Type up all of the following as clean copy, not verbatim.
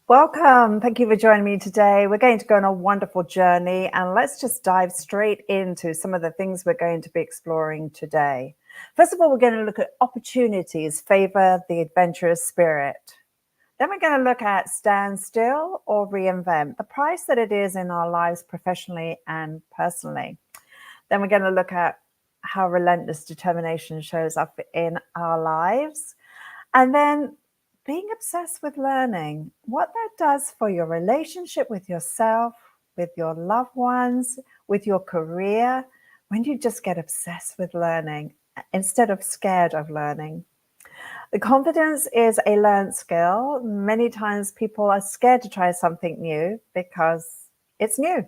Welcome. Thank you for joining me today. We're going to go on a wonderful journey, and let's just dive straight into some of the things we're going to be exploring today. First of all, we're going to look at opportunities favor the adventurous spirit. Then we're going to look at stand still or reinvent, the price that it is in our lives professionally and personally. Then we're going to look at how relentless determination shows up in our lives. And then being obsessed with learning, what that does for your relationship with yourself, with your loved ones, with your career, when you just get obsessed with learning instead of scared of learning. The confidence is a learned skill. Many times people are scared to try something new because it's new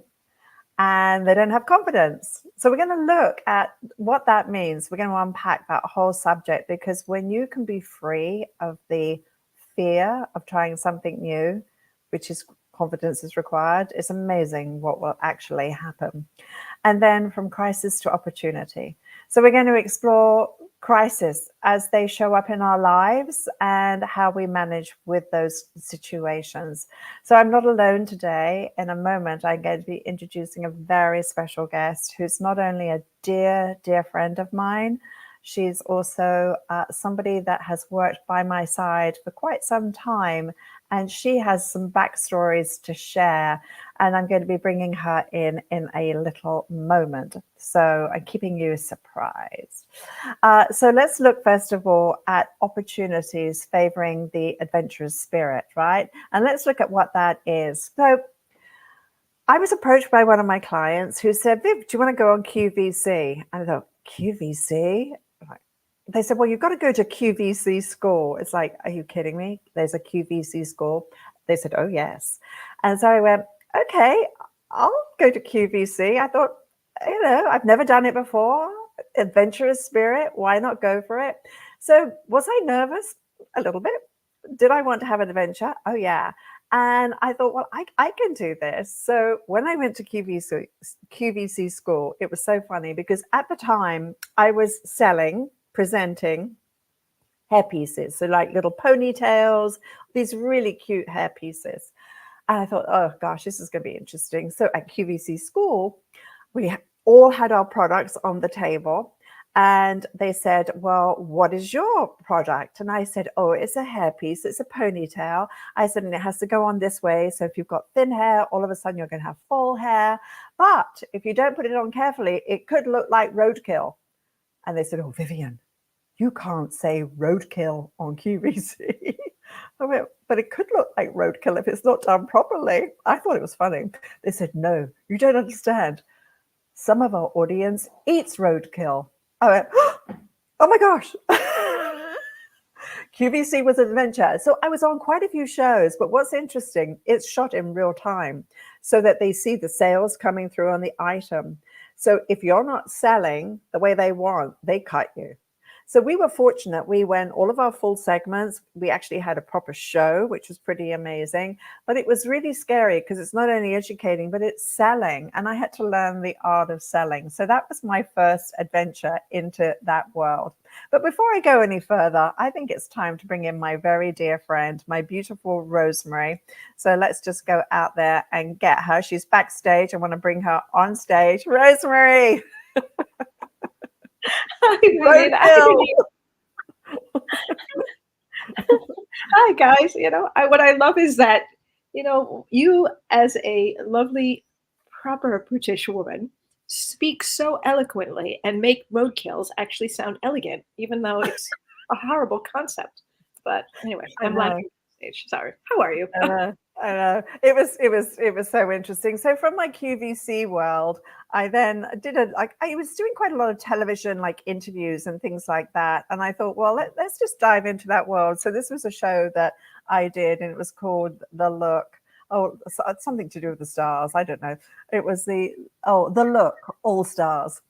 and they don't have confidence. So we're going to look at what that means. We're going to unpack that whole subject, because when you can be free of the fear of trying something new, which is confidence is required, it's amazing what will actually happen. And then from crisis to opportunity. So we're going to explore crisis as they show up in our lives and how we manage with those situations. So I'm not alone today. In a moment, I'm going to be introducing a very special guest who's not only a dear, dear friend of mine, she's also somebody that has worked by my side for quite some time, and she has some backstories to share, and I'm going to be bringing her in a little moment. So I'm keeping you surprised. So let's look first of all at opportunities favoring the adventurous spirit, right? And let's look at what that is. So I was approached by one of my clients who said, Viv, do you want to go on QVC? And I thought, QVC? They said, well, you've got to go to QVC school. It's like, are you kidding me? There's a QVC school. They said, oh, yes. And so I went, okay, I'll go to QVC. I thought, I've never done it before. Adventurous spirit. Why not go for it? So was I nervous? A little bit. Did I want to have an adventure? Oh, yeah. And I thought, well, I can do this. So when I went to QVC school, it was so funny because at the time I was presenting hair pieces. So like little ponytails, these really cute hair pieces. And I thought, oh gosh, this is going to be interesting. So at QVC school, we all had our products on the table. And they said, well, what is your product? And I said, oh, it's a hairpiece. It's a ponytail. I said, and it has to go on this way. So if you've got thin hair, all of a sudden you're going to have full hair. But if you don't put it on carefully, it could look like roadkill. And they said, oh, Vivian, you can't say roadkill on QVC. I went, but it could look like roadkill if it's not done properly. I thought it was funny. They said, no, you don't understand. Some of our audience eats roadkill. I went, oh my gosh. QVC was an adventure. So I was on quite a few shows, but what's interesting, it's shot in real time so that they see the sales coming through on the item. So if you're not selling the way they want, they cut you. So we were fortunate. We went all of our full segments. We actually had a proper show, which was pretty amazing. But it was really scary because it's not only educating, but it's selling. And I had to learn the art of selling. So that was my first adventure into that world. But before I go any further, I think it's time to bring in my very dear friend, my beautiful Rosemary. So let's just go out there and get her. She's backstage. I want to bring her on stage. Rosemary. Hi, Vivian. Hi, guys. What I love is that, you as a lovely, proper British woman speak so eloquently and make roadkills actually sound elegant, even though it's a horrible concept. But anyway, I'm laughing on stage. Sorry. How are you? I know. It was so interesting. So from my QVC world, I then did I was doing quite a lot of television, like interviews and things like that. And I thought, well, let's just dive into that world. So this was a show that I did, and it was called The Look. Oh, it's something to do with the stars. I don't know. It was The Look, All Stars.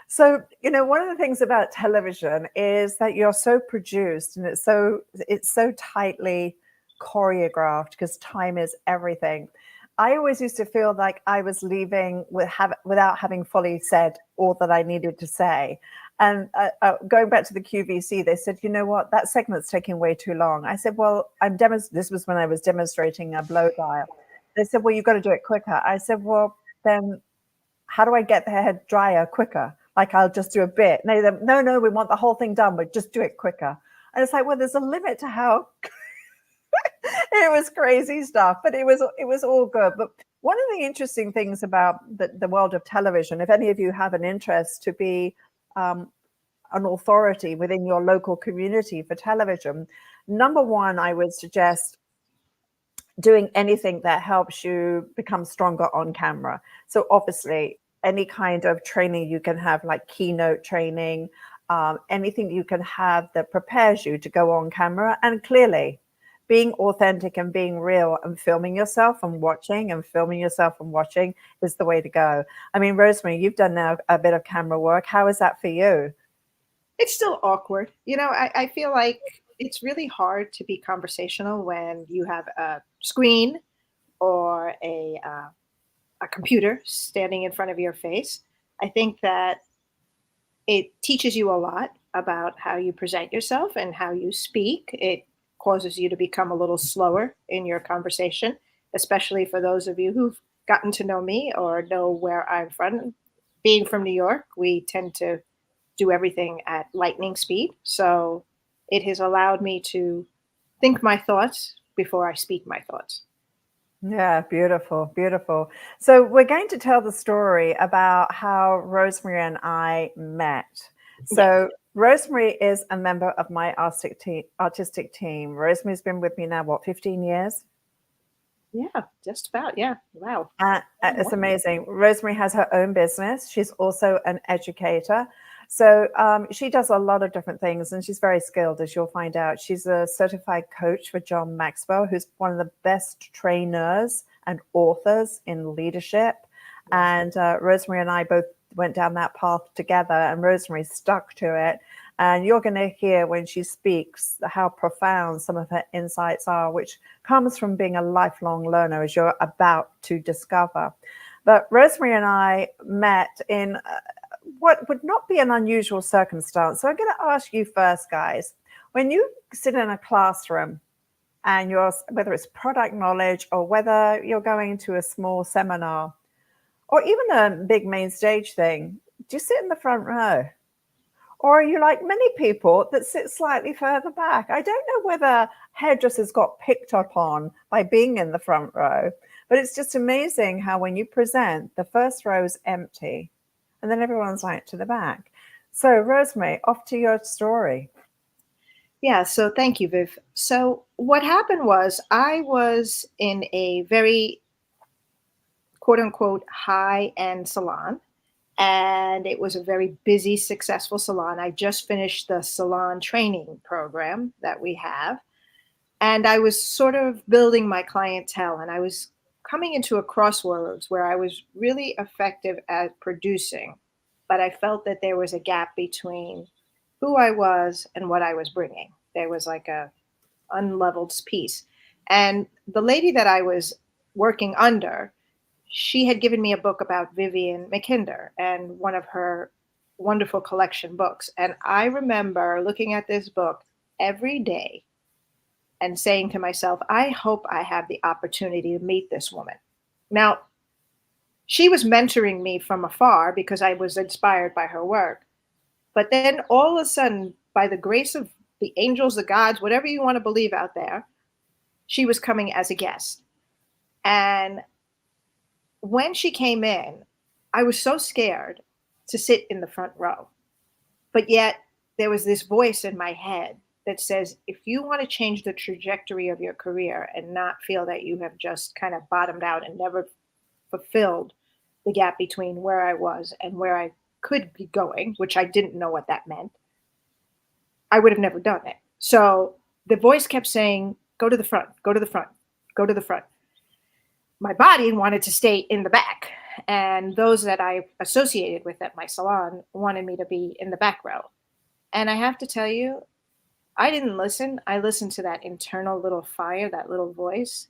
So, one of the things about television is that you're so produced, and it's so tightly choreographed because time is everything. I always used to feel like I was leaving without having fully said all that I needed to say. And going back to the QVC, they said, you know what, that segment's taking way too long. I said, well, this was when I was demonstrating a blow dryer. They said, well, you've got to do it quicker. I said, well, then how do I get the hair dryer quicker? Like, I'll just do a bit. And they said, no, we want the whole thing done, but just do it quicker. And it's like, well, there's a limit to how it was crazy stuff, but it was all good. But one of the interesting things about the world of television, if any of you have an interest to be an authority within your local community for television, number one, I would suggest doing anything that helps you become stronger on camera. So obviously, any kind of training you can have, like keynote training, anything you can have that prepares you to go on camera. And clearly, being authentic and being real and filming yourself and watching and filming yourself and watching is the way to go. I mean, Rosemary, you've done now a bit of camera work. How is that for you? It's still awkward. I feel like it's really hard to be conversational when you have a screen or a computer standing in front of your face. I think that it teaches you a lot about how you present yourself and how you speak. It causes you to become a little slower in your conversation, especially for those of you who've gotten to know me or know where I'm from. Being from New York, we tend to do everything at lightning speed. So it has allowed me to think my thoughts before I speak my thoughts. Yeah, beautiful, beautiful. So we're going to tell the story about how Rosemary and I met. So Rosemary is a member of my artistic team. Rosemary's been with me now, what, 15 years? Yeah, just about. Yeah. Wow. It's amazing. Rosemary has her own business. She's also an educator. So she does a lot of different things, and she's very skilled, as you'll find out. She's a certified coach for John Maxwell, who's one of the best trainers and authors in leadership. And Rosemary and I both went down that path together, and Rosemary stuck to it. And you're going to hear when she speaks how profound some of her insights are, which comes from being a lifelong learner, as you're about to discover. But Rosemary and I met in what would not be an unusual circumstance. So I'm going to ask you first, guys, when you sit in a classroom and whether it's product knowledge or whether you're going to a small seminar or even a big main stage thing, do you sit in the front row? Or are you like many people that sit slightly further back? I don't know whether hairdressers got picked up on by being in the front row, but it's just amazing how when you present, the first row is empty and then everyone's like to the back. So Rosemary, off to your story. Yeah, so thank you, Viv. So what happened was I was in a very quote unquote high-end salon, and it was a very busy, successful salon. I just finished the salon training program that we have, and I was sort of building my clientele, and I was coming into a crossroads where I was really effective at producing, but I felt that there was a gap between who I was and what I was bringing. There was like a unleveled piece. And the lady that I was working under, she had given me a book about Vivian McKinder and one of her wonderful collection books. And I remember looking at this book every day and saying to myself, I hope I have the opportunity to meet this woman. Now, she was mentoring me from afar because I was inspired by her work. But then all of a sudden, by the grace of the angels, the gods, whatever you want to believe out there, she was coming as a guest. And when she came in, I was so scared to sit in the front row. But yet there was this voice in my head that says, if you want to change the trajectory of your career and not feel that you have just kind of bottomed out and never fulfilled the gap between where I was and where I could be going, which I didn't know what that meant, I would have never done it. So the voice kept saying, go to the front, go to the front, go to the front. My body wanted to stay in the back. And those that I associated with at my salon wanted me to be in the back row. And I have to tell you, I didn't listen. I listened to that internal little fire, that little voice.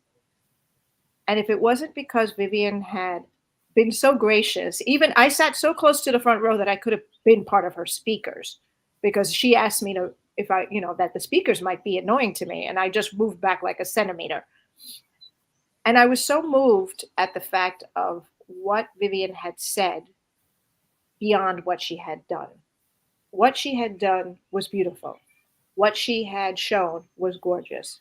And if it wasn't because Vivian had been so gracious. Even I sat so close to the front row that I could have been part of her speakers because she asked me to, if I, that the speakers might be annoying to me. And I just moved back like a centimeter. And I was so moved at the fact of what Vivian had said beyond what she had done. What she had done was beautiful. What she had shown was gorgeous.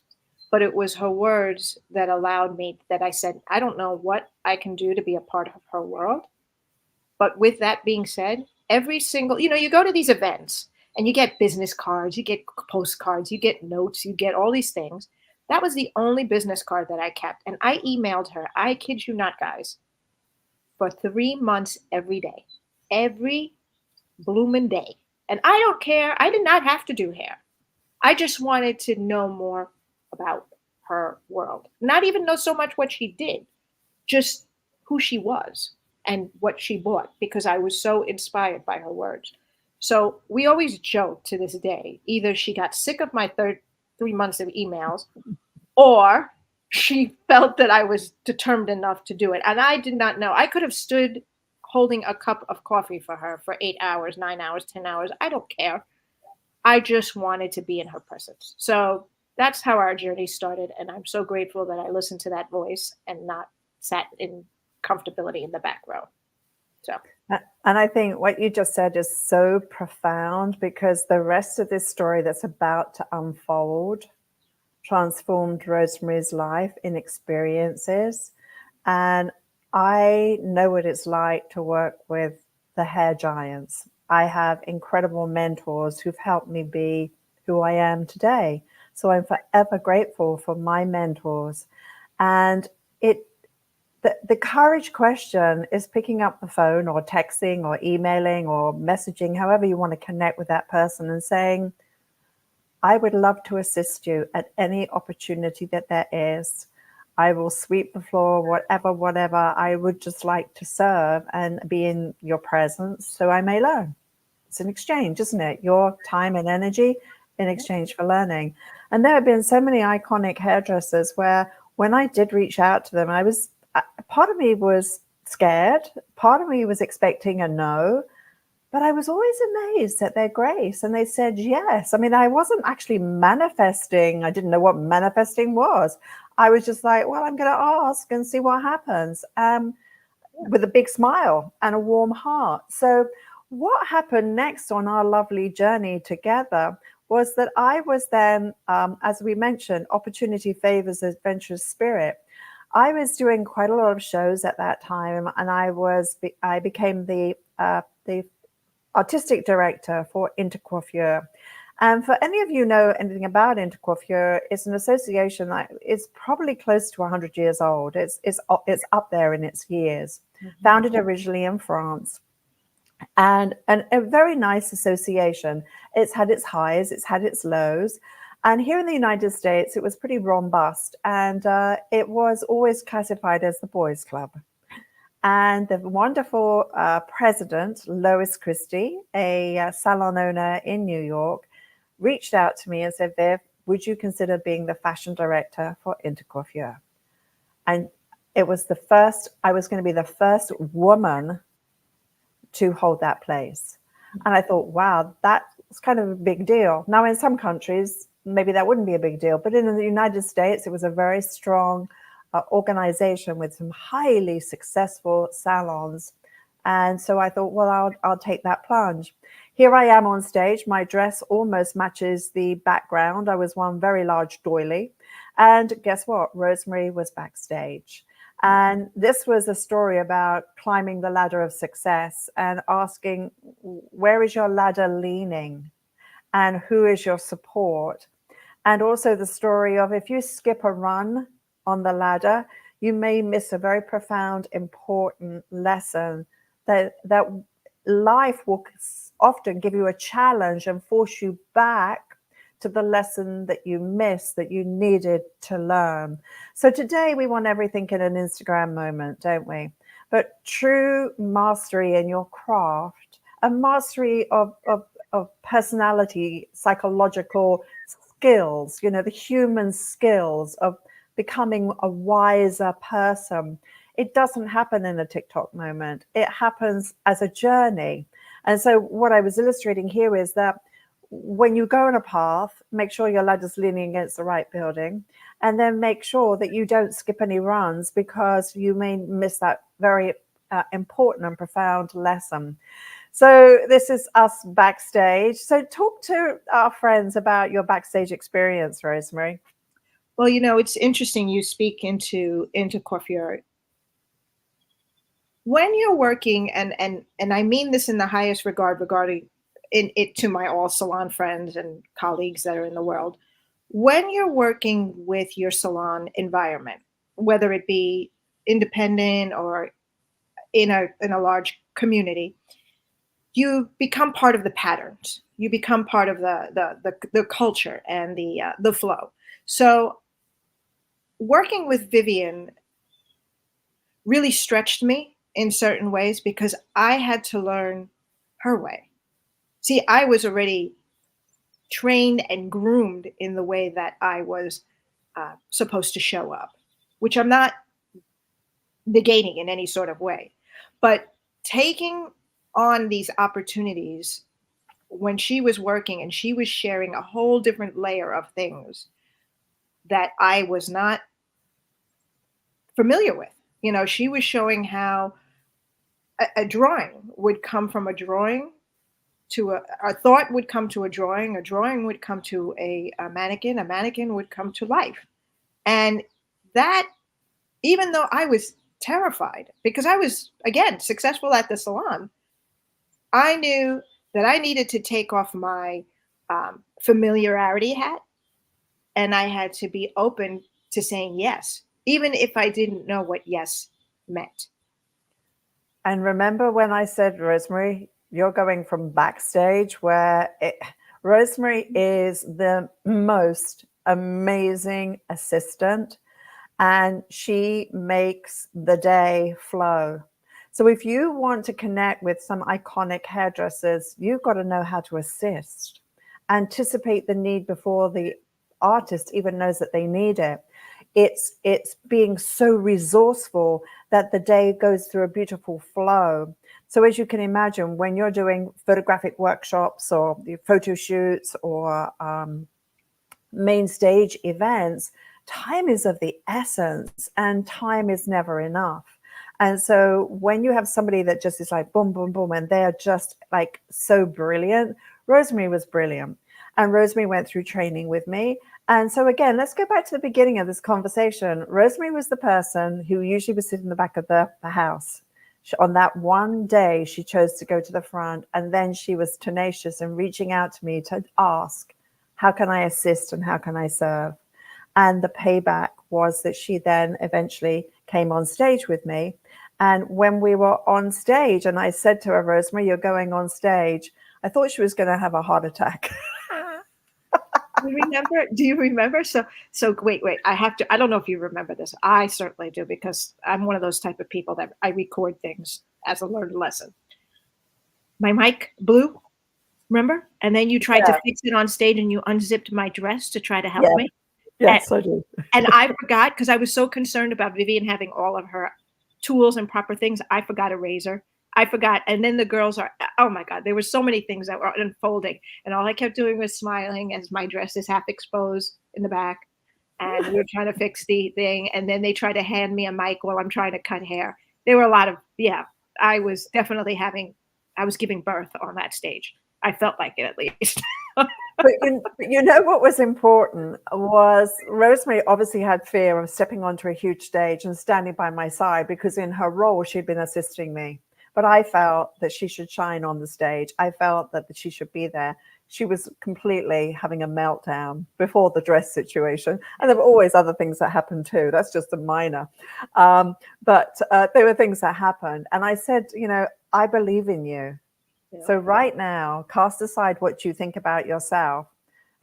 But it was her words that allowed me, that I said, I don't know what I can do to be a part of her world. But with that being said, every single, you go to these events and you get business cards, you get postcards, you get notes, you get all these things. That was the only business card that I kept. And I emailed her, I kid you not, guys, for 3 months every day, every blooming day. And I don't care. I did not have to do hair. I just wanted to know more about her world. Not even know so much what she did, just who she was and what she bought, because I was so inspired by her words. So we always joke to this day. Either she got sick of my 3 months of emails, or she felt that I was determined enough to do it. And I did not know. I could have stood holding a cup of coffee for her for 8 hours, 9 hours, 10 hours. I don't care. I just wanted to be in her presence. So that's how our journey started. And I'm so grateful that I listened to that voice and not sat in comfortability in the back row. So. And I think what you just said is so profound, because the rest of this story that's about to unfold transformed Rosemary's life in experiences. And I know what it's like to work with the hair giants. I have incredible mentors who've helped me be who I am today. So I'm forever grateful for my mentors. And the courage question is picking up the phone or texting or emailing or messaging, however you want to connect with that person, and saying, I would love to assist you at any opportunity that there is. I will sweep the floor, whatever. I would just like to serve and be in your presence so I may learn. It's an exchange, isn't it? Your time and energy in exchange for learning. And there have been so many iconic hairdressers where when I did reach out to them, part of me was scared. Part of me was expecting a no. But I was always amazed at their grace. And they said yes. I mean, I wasn't actually manifesting. I didn't know what manifesting was. I was just like, well, I'm going to ask and see what happens, with a big smile and a warm heart. So what happened next on our lovely journey together was that I was then, as we mentioned, opportunity favors adventurous spirit. I was doing quite a lot of shows at that time, and I became the artistic director for Intercoiffure. And for any of you know anything about Intercoiffure, it's an association that is probably close to 100 years old. It's up there in its years. Mm-hmm. Founded originally in France. And a very nice association. It's had its highs, it's had its lows. And here in the United States, it was pretty robust. And it was always classified as the boys' club. And the wonderful president, Lois Christie, a salon owner in New York, reached out to me and said, Viv, would you consider being the fashion director for Intercoiffure? And I was going to be the first woman to hold that place. And I thought, wow, that's kind of a big deal. Now, in some countries, maybe that wouldn't be a big deal. But in the United States, it was a very strong organization with some highly successful salons. And so I thought, well, I'll take that plunge. Here I am on stage. My dress almost matches the background. I was one very large doily. And guess what? Rosemary was backstage. And this was a story about climbing the ladder of success and asking, where is your ladder leaning? And who is your support? And also the story of, if you skip a run on the ladder, you may miss a very profound, important lesson that life will often give you a challenge and force you back to the lesson that you missed, that you needed to learn. So today we want everything in an Instagram moment, don't we? But true mastery in your craft, a mastery of personality, psychological skills, the human skills of becoming a wiser person, it doesn't happen in a TikTok moment. It happens as a journey. And so what I was illustrating here is that when you go on a path, make sure your ladder's leaning against the right building, and then make sure that you don't skip any runs because you may miss that very important and profound lesson. So this is us backstage. So talk to our friends about your backstage experience, Rosemary. Well, it's interesting you speak into coiffure. When you're working, and I mean this in the highest regard regarding in it to my all salon friends and colleagues that are in the world, when you're working with your salon environment, whether it be independent or in a large community, you become part of the patterns. You become part of the culture and the flow. So working with Vivian really stretched me in certain ways because I had to learn her way. See, I was already trained and groomed in the way that I was supposed to show up, which I'm not negating in any sort of way. But taking on these opportunities when she was working and she was sharing a whole different layer of things that I was not familiar with. She was showing how a drawing would come from a drawing to a thought would come to a drawing would come to a mannequin would come to life. And that, even though I was terrified because I was, again, successful at the salon, I knew that I needed to take off my familiarity hat and I had to be open to saying yes, even if I didn't know what yes meant. And remember when I said, Rosemary, you're going from backstage Rosemary is the most amazing assistant and she makes the day flow. So if you want to connect with some iconic hairdressers, you've got to know how to assist, anticipate the need before the artist even knows that they need it. It's being so resourceful that the day goes through a beautiful flow. So as you can imagine, when you're doing photographic workshops or photo shoots or main stage events, time is of the essence and time is never enough. And so when you have somebody that just is like boom, boom, boom, and they're just like so brilliant, Rosemary was brilliant. And Rosemary went through training with me. And so again, let's go back to the beginning of this conversation. Rosemary was the person who usually would sit in the back of the house. On that one day, she chose to go to the front. And then she was tenacious in reaching out to me to ask, how can I assist and how can I serve? And the payback was that she then eventually came on stage with me. And when we were on stage, and I said to her, Rosemary, you're going on stage, I thought she was going to have a heart attack. Do you remember? So wait, I don't know if you remember this. I certainly do because I'm one of those type of people that I record things as a learned lesson. My mic blew, remember? And then you tried to fix it on stage and you unzipped my dress to try to help me. Yes, I do. And I forgot because I was so concerned about Vivian having all of her tools and proper things. I forgot a razor. I forgot. And then the girls oh my God, there were so many things that were unfolding. And all I kept doing was smiling as my dress is half exposed in the back. And we were trying to fix the thing. And then they tried to hand me a mic while I'm trying to cut hair. There were a lot of, I was definitely I was giving birth on that stage. I felt like it at least. But you know what was important was Rosemary obviously had fear of stepping onto a huge stage and standing by my side because in her role, she'd been assisting me. But I felt that she should shine on the stage. I felt that she should be there. She was completely having a meltdown before the dress situation. And there were always other things that happened too. That's just a minor. But there were things that happened. And I said, I believe in you. Yeah. So right now, cast aside what you think about yourself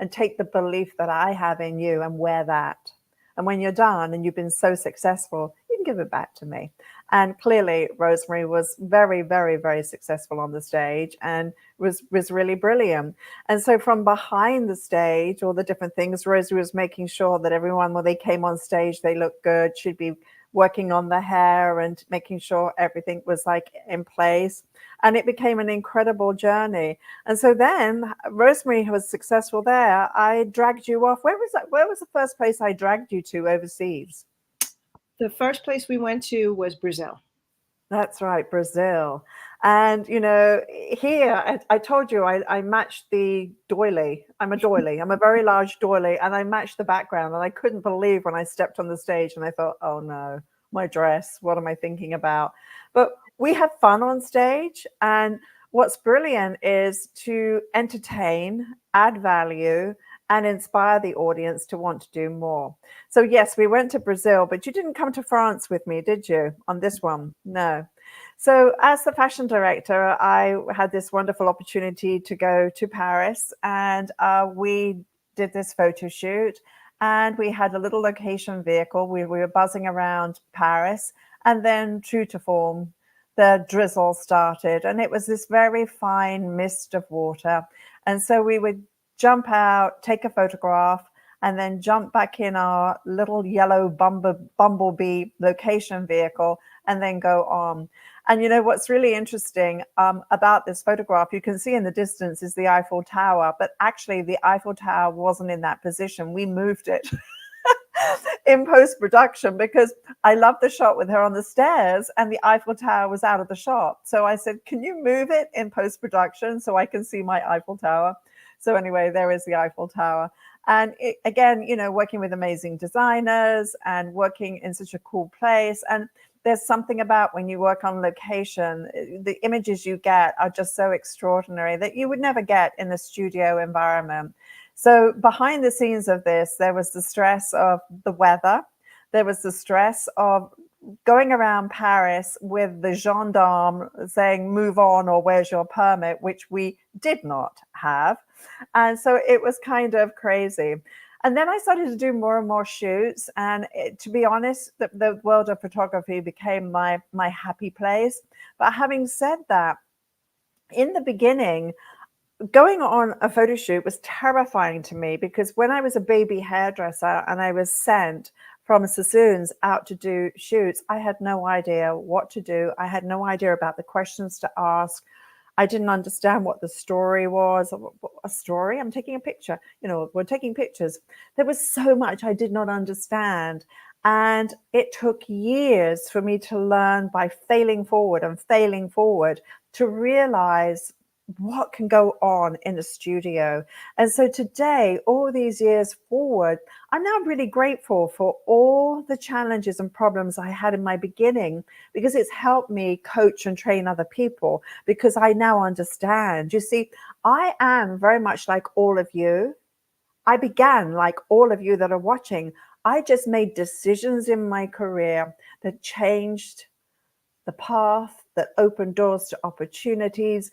and take the belief that I have in you and wear that. And when you're done and you've been so successful, you can give it back to me. And clearly, Rosemary was very, very, very successful on the stage and was really brilliant. And so from behind the stage, all the different things, Rosemary was making sure that everyone, when they came on stage, they looked good. She'd be working on the hair and making sure everything was like in place. And it became an incredible journey. And so then Rosemary was successful there. I dragged you off. Where was that? Where was the first place I dragged you to overseas? The first place we went to was Brazil. That's right, Brazil. And, you know, here I told you I matched the doily. I'm a doily. I'm a very large doily. And I matched the background. And I couldn't believe when I stepped on the stage and I thought, oh no, my dress. What am I thinking about? But we have fun on stage. And what's brilliant is to entertain, add value, and inspire the audience to want to do more. So yes, we went to Brazil, but you didn't come to France with me, did you, on this one? No. So as the fashion director, I had this wonderful opportunity to go to Paris, and we did this photo shoot, and we had a little location vehicle. We were buzzing around Paris, and then true to form, the drizzle started, and it was this very fine mist of water. And so we would jump out, take a photograph, and then jump back in our little yellow bumblebee location vehicle and then go on. And you know what's really interesting about this photograph, you can see in the distance is the Eiffel Tower, but actually the Eiffel Tower wasn't in that position. We moved it in post-production because I love the shot with her on the stairs and the Eiffel Tower was out of the shot. So I said, can you move it in post-production so I can see my Eiffel Tower? So anyway, there is the Eiffel Tower. And it, again, you know, working with amazing designers and working in such a cool place. And there's something about when you work on location, the images you get are just so extraordinary that you would never get in a studio environment. So behind the scenes of this, there was the stress of the weather. There was the stress of going around Paris with the gendarme saying, move on, or where's your permit, which we did not have. And so it was kind of crazy. And then I started to do more and more shoots. And to be honest, the world of photography became my happy place. But having said that, in the beginning, going on a photo shoot was terrifying to me because when I was a baby hairdresser and I was sent from Sassoons out to do shoots, I had no idea what to do. I had no idea about the questions to ask. I didn't understand what the story was. A story? I'm taking a picture. You know, we're taking pictures. There was so much I did not understand. And it took years for me to learn by failing forward and failing forward to realize what can go on in a studio. And so today, all these years forward, I'm now really grateful for all the challenges and problems I had in my beginning because it's helped me coach and train other people because I now understand. You see, I am very much like all of you. I began like all of you that are watching. I just made decisions in my career that changed the path, that opened doors to opportunities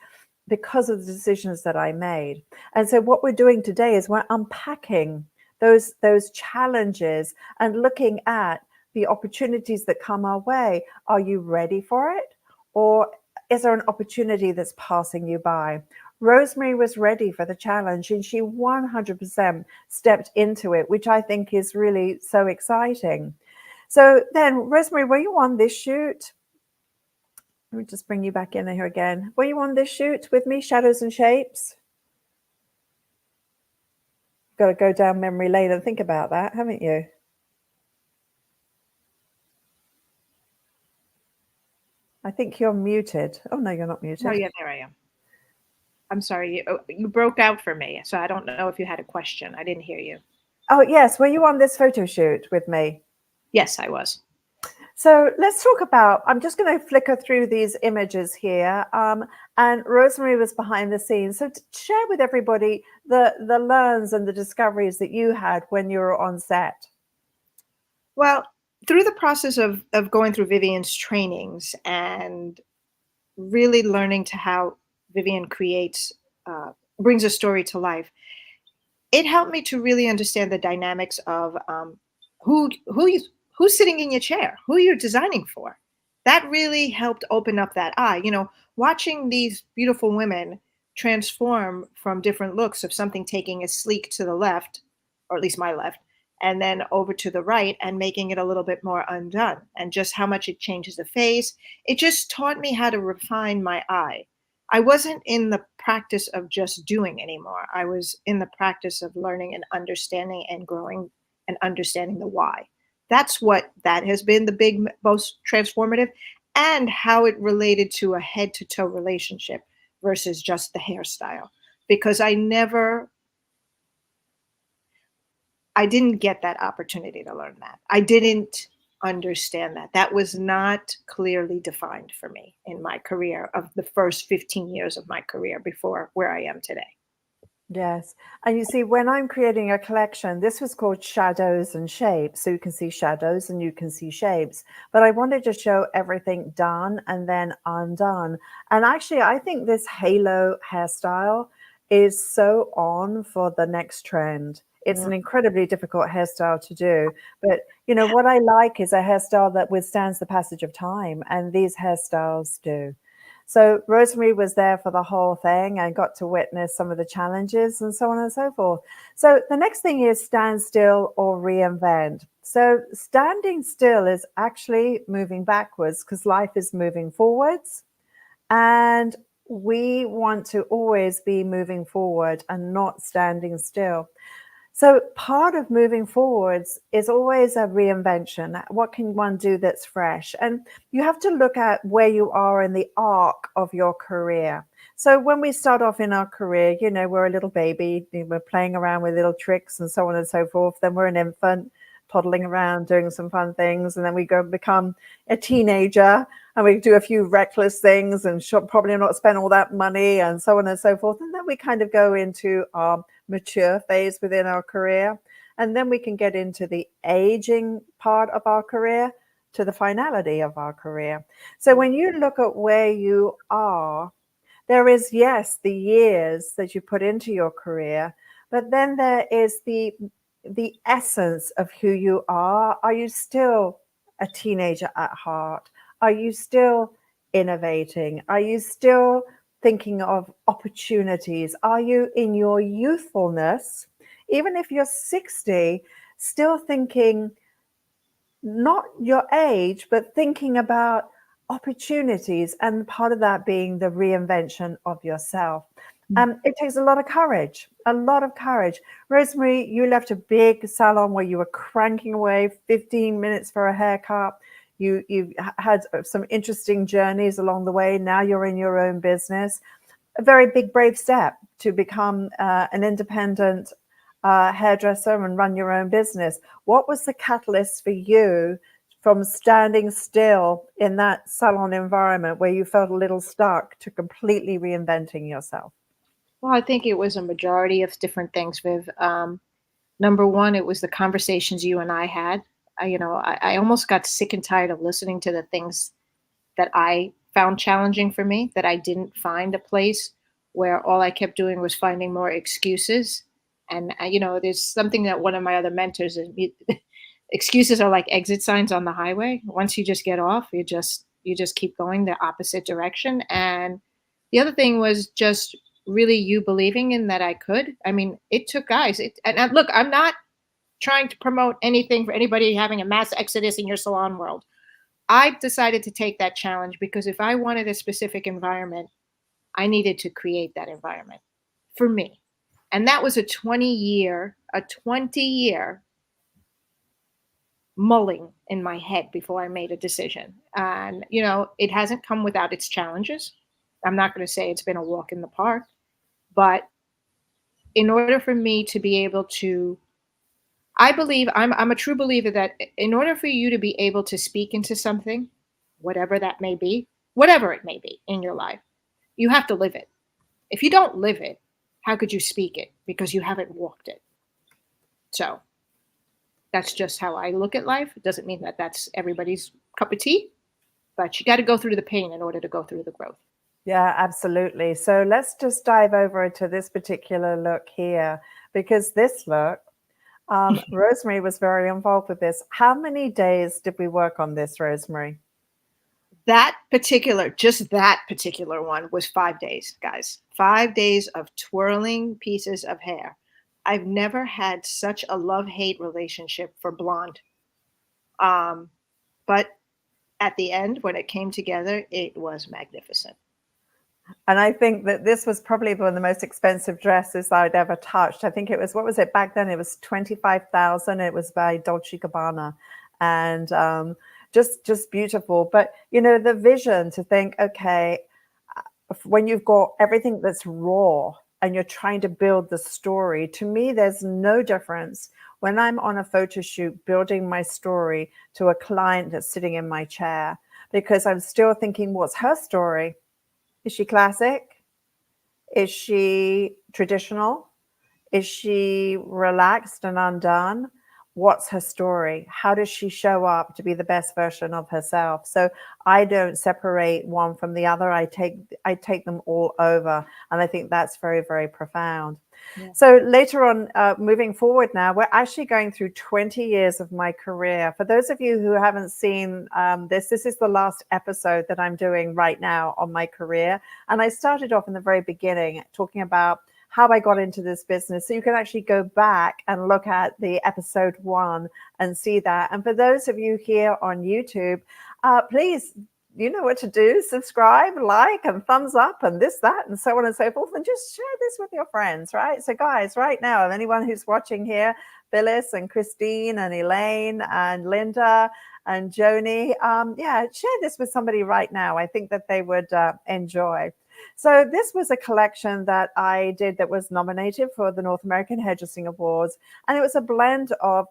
because of the decisions that I made. And so what we're doing today is we're unpacking those challenges and looking at the opportunities that come our way. Are you ready for it? Or is there an opportunity that's passing you by? Rosemary was ready for the challenge and she 100% stepped into it, which I think is really so exciting. So then, Rosemary, were you on this shoot? Let me just bring you back in here again. Were you on this shoot with me, Shadows and Shapes? Got to go down memory lane and think about that, haven't you? I think you're muted. Oh, no, you're not muted. Oh, yeah, there I am. I'm sorry. You broke out for me, so I don't know if you had a question. I didn't hear you. Oh, yes. Were you on this photo shoot with me? Yes, I was. So let's talk about, I'm just going to flicker through these images here. And Rosemary was behind the scenes. So share with everybody the learns and the discoveries that you had when you were on set. Well, through the process of going through Vivian's trainings and really learning to how Vivian creates, brings a story to life, it helped me to really understand the dynamics of who's sitting in your chair, who you're designing for. That really helped open up that eye. You know, watching these beautiful women transform from different looks of something taking a sleek to the left, or at least my left, and then over to the right and making it a little bit more undone, and just how much it changes the face. It just taught me how to refine my eye. I wasn't in the practice of just doing anymore. I was in the practice of learning and understanding and growing and understanding the why. That's what that has been the big, most transformative, and how it related to a head to toe relationship versus just the hairstyle. Because I didn't get that opportunity to learn that. I didn't understand that. That was not clearly defined for me in my career of the first 15 years of my career before where I am today. Yes. And you see, when I'm creating a collection, this was called Shadows and Shapes. So you can see shadows and you can see shapes. But I wanted to show everything done and then undone. And actually, I think this halo hairstyle is so on for the next trend. It's Mm. an incredibly difficult hairstyle to do. But, what I like is a hairstyle that withstands the passage of time. And these hairstyles do. So Rosemary was there for the whole thing and got to witness some of the challenges and so on and so forth. So the next thing is stand still or reinvent. So standing still is actually moving backwards because life is moving forwards. And we want to always be moving forward and not standing still. So part of moving forwards is always a reinvention. What can one do that's fresh? And you have to look at where you are in the arc of your career. So when we start off in our career, we're a little baby, we're playing around with little tricks and so on and so forth. Then we're an infant, toddling around, doing some fun things. And then we go become a teenager and we do a few reckless things and probably not spend all that money and so on and so forth. And then we kind of go into our mature phase within our career. And then we can get into the aging part of our career to the finality of our career. So when you look at where you are, there is, yes, the years that you put into your career, but then there is the essence of who you are. Are you still a teenager at heart? Are you still innovating? Are you still thinking of opportunities? Are you in your youthfulness, even if you're 60, still thinking not your age, but thinking about opportunities, and part of that being the reinvention of yourself? It takes a lot of courage, a lot of courage. Rosemary, you left a big salon where you were cranking away 15 minutes for a haircut. You had some interesting journeys along the way. Now you're in your own business. A very big, brave step to become an independent hairdresser and run your own business. What was the catalyst for you from standing still in that salon environment where you felt a little stuck to completely reinventing yourself? Well, I think it was a majority of different things, Viv. Number one, it was the conversations you and I had. I almost got sick and tired of listening to the things that I found challenging for me, that I didn't find a place where all I kept doing was finding more excuses. And, there's something that one of my other mentors, excuses are like exit signs on the highway. Once you just get off, you just keep going the opposite direction. And the other thing was just really you believing in that I could. I mean, it took guys. Look, I'm not trying to promote anything for anybody having a mass exodus in your salon world. I decided to take that challenge because if I wanted a specific environment, I needed to create that environment for me. And that was a 20-year mulling in my head before I made a decision. And, it hasn't come without its challenges. I'm not going to say it's been a walk in the park, but in order for me to be able to, I believe I'm a true believer that in order for you to be able to speak into something, whatever that may be, whatever it may be in your life, you have to live it. If you don't live it, how could you speak it? Because you haven't walked it. So that's just how I look at life. It doesn't mean that that's everybody's cup of tea, but you got to go through the pain in order to go through the growth. Yeah, absolutely. So let's just dive over into this particular look here, because this look, Rosemary was very involved with this. How many days did we work on this, Rosemary? Just that particular one was 5 days, guys. 5 days of twirling pieces of hair. I've never had such a love-hate relationship for blonde. Um, but at the end, when it came together, it was magnificent. And I think that this was probably one of the most expensive dresses I'd ever touched. I think it was, what was it back then? It was 25,000. It was by Dolce Gabbana, and just beautiful. But you know, the vision to think, okay, when you've got everything that's raw and you're trying to build the story, to me, there's no difference when I'm on a photo shoot building my story to a client that's sitting in my chair, because I'm still thinking, what's her story? Is she classic? Is she traditional? Is she relaxed and undone? What's her story? How does she show up to be the best version of herself? So I don't separate one from the other. I take them all over, and I think that's very, very profound. Yeah. So later on, moving forward now, we're actually going through 20 years of my career. For those of you who haven't seen this is the last episode that I'm doing right now on my career. And I started off in the very beginning talking about how I got into this business. So you can actually go back and look at the episode 1 and see that. And for those of you here on YouTube, please, you know what to do. Subscribe, like, and thumbs up, and this, that, and so on and so forth. And just share this with your friends, right? So guys, right now, anyone who's watching here, Phyllis and Christine and Elaine and Linda and Joni, yeah, share this with somebody right now. I think that they would enjoy. So this was a collection that I did that was nominated for the North American Hairdressing Awards. And it was a blend of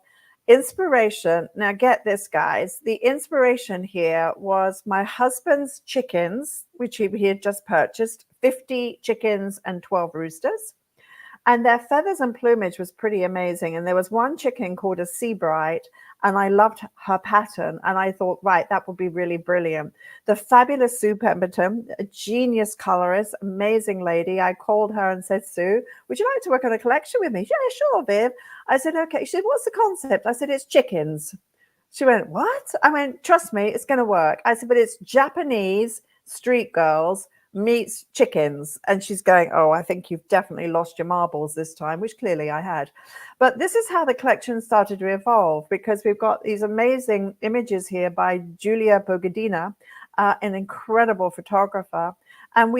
inspiration. Now get this, guys. The inspiration here was my husband's chickens, which he had just purchased, 50 chickens and 12 roosters. And their feathers and plumage was pretty amazing. And there was one chicken called a Sea Bright, and I loved her pattern. And I thought, right, that would be really brilliant. The fabulous Sue Pemberton, a genius colorist, amazing lady. I called her and said, Sue, would you like to work on a collection with me? Yeah, sure, Viv. I said, okay. She said, what's the concept? I said, it's chickens. She went, what? I went, trust me, it's going to work. I said, but it's Japanese street girls meets chickens. And she's going, oh, I think you've definitely lost your marbles this time, which clearly I had. But this is how the collection started to evolve, because we've got these amazing images here by Julia Bogadina, an incredible photographer. And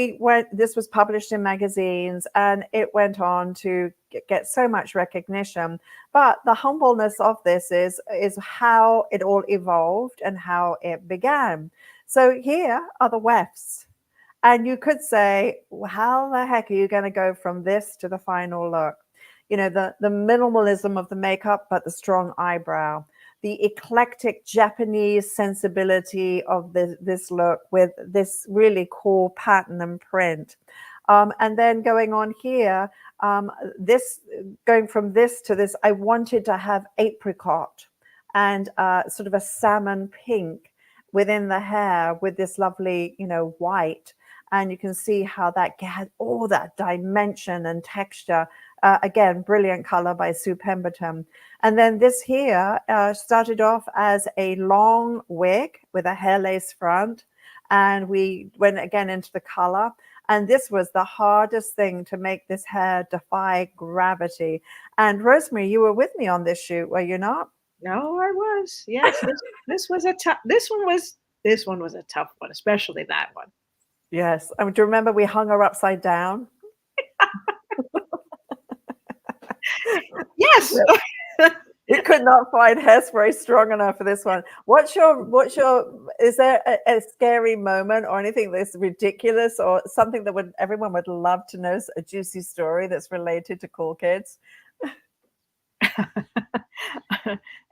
this was published in magazines, and it went on to get so much recognition. But the humbleness of this is how it all evolved and how it began. So here are the wefts. And you could say, well, how the heck are you going to go from this to the final look? You know, the minimalism of the makeup, but the strong eyebrow, the eclectic Japanese sensibility of this look with this really cool pattern and print. And then going on here, going from this to this, I wanted to have apricot and sort of a salmon pink within the hair with this lovely, you know, white. And you can see how that had all that dimension and texture. Again, brilliant color by Sue Pemberton. And then this here started off as a long wig with a hair lace front. And we went again into the color. And this was the hardest thing to make this hair defy gravity. And Rosemary, you were with me on this shoot, were you not? No, I was. Yes, this was a tough. This one was a tough one, especially that one. Yes. I mean, do you remember we hung her upside down? Yes. You could not find hairspray strong enough for this one. Is there a scary moment or anything that's ridiculous or something that everyone would love to know, a juicy story that's related to Cool Kids?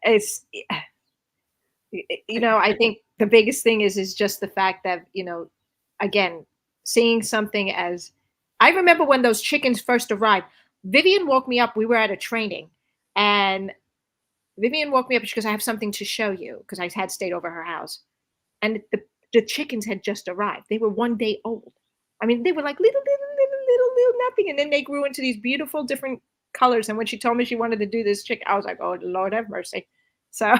It's, you know, I think the biggest thing is just the fact that, you know, again, seeing something as, I remember when those chickens first arrived, Vivian woke me up. We were at a training, and Vivian woke me up because I have something to show you, because I had stayed over her house. And the chickens had just arrived. They were 1 day old. I mean, they were like little nothing. And then they grew into these beautiful different colors. And when she told me she wanted to do this chick, I was like, oh, Lord have mercy. So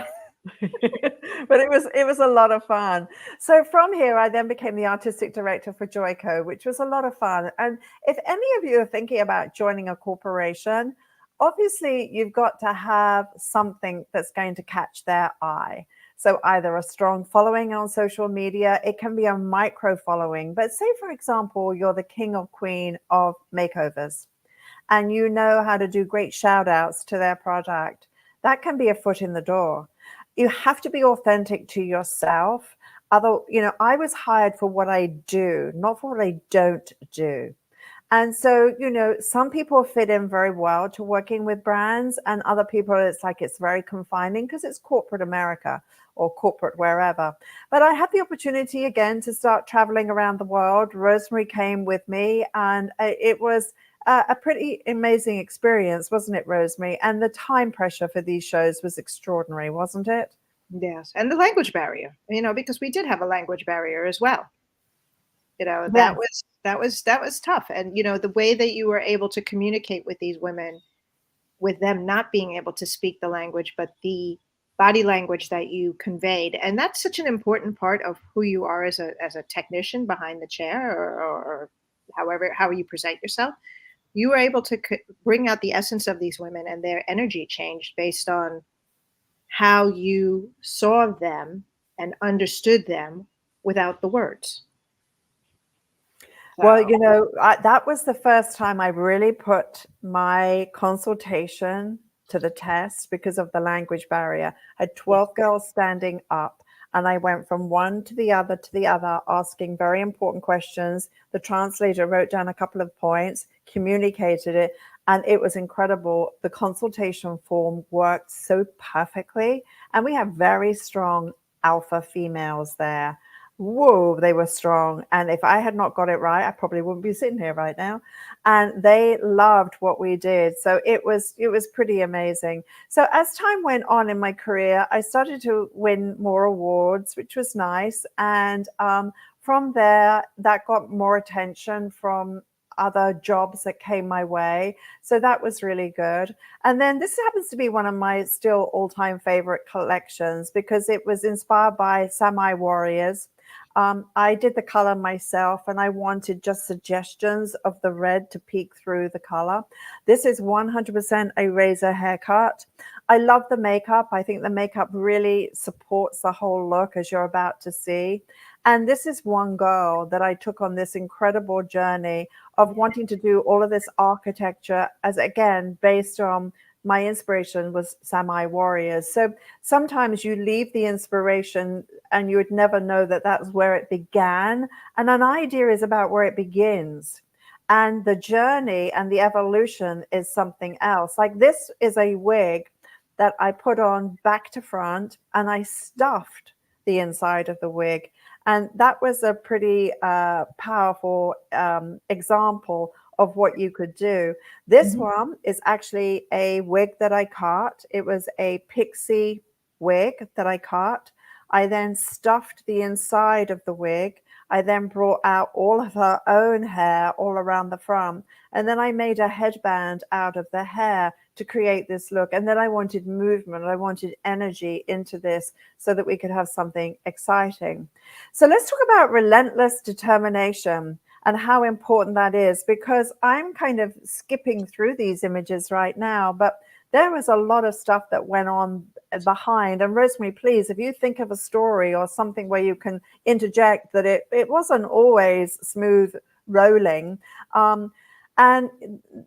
but it was a lot of fun. So from here, I then became the artistic director for Joico, which was a lot of fun. And if any of you are thinking about joining a corporation, obviously you've got to have something that's going to catch their eye. So either a strong following on social media, it can be a micro following. But say, for example, you're the king or queen of makeovers and you know how to do great shout outs to their product. That can be a foot in the door. You have to be authentic to yourself. Other, I was hired for what I do, not for what I don't do. And so, some people fit in very well to working with brands, and other people, it's like it's very confining because it's corporate America or corporate wherever. But I had the opportunity again to start traveling around the world. Rosemary came with me, and it was a pretty amazing experience, wasn't it, Rosemary? And the time pressure for these shows was extraordinary, wasn't it? Yes, and the language barrier, because we did have a language barrier as well. That Yes. was tough. And the way that you were able to communicate with these women, with them not being able to speak the language, but the body language that you conveyed, and that's such an important part of who you are as a technician behind the chair, or how you present yourself. You were able to bring out the essence of these women, and their energy changed based on how you saw them and understood them without the words. Well, So, that was the first time I really put my consultation to the test because of the language barrier. I had yeah. 12 girls standing up, and I went from one to the other, asking very important questions. The translator wrote down a couple of points, communicated it, and it was incredible. The consultation form worked so perfectly, and we have very strong alpha females there. Whoa, they were strong. And if I had not got it right, I probably wouldn't be sitting here right now. And they loved what we did. So it was pretty amazing. So as time went on in my career, I started to win more awards, which was nice. And from there, that got more attention from other jobs that came my way. So that was really good. And then this happens to be one of my still all-time favorite collections because it was inspired by samurai warriors. I did the color myself and I wanted just suggestions of the red to peek through the color. This is 100% a razor haircut. I love the makeup. I think the makeup really supports the whole look, as you're about to see. And this is one girl that I took on this incredible journey of wanting to do all of this architecture, as again, based on my inspiration was samurai warriors. So sometimes you leave the inspiration and you would never know that that's where it began. And an idea is about where it begins. And the journey and the evolution is something else. Like this is a wig that I put on back to front and I stuffed the inside of the wig. And that was a pretty powerful example of what you could do. This Mhm. one is actually a wig that I cut. It was a pixie wig that I cut. I then stuffed the inside of the wig. I then brought out all of her own hair all around the front. And then I made a headband out of the hair to create this look. And then I wanted movement. I wanted energy into this so that we could have something exciting. So let's talk about relentless determination and how important that is, because I'm kind of skipping through these images right now, but there was a lot of stuff that went on behind. And Rosemary, please, if you think of a story or something where you can interject that it wasn't always smooth rolling. And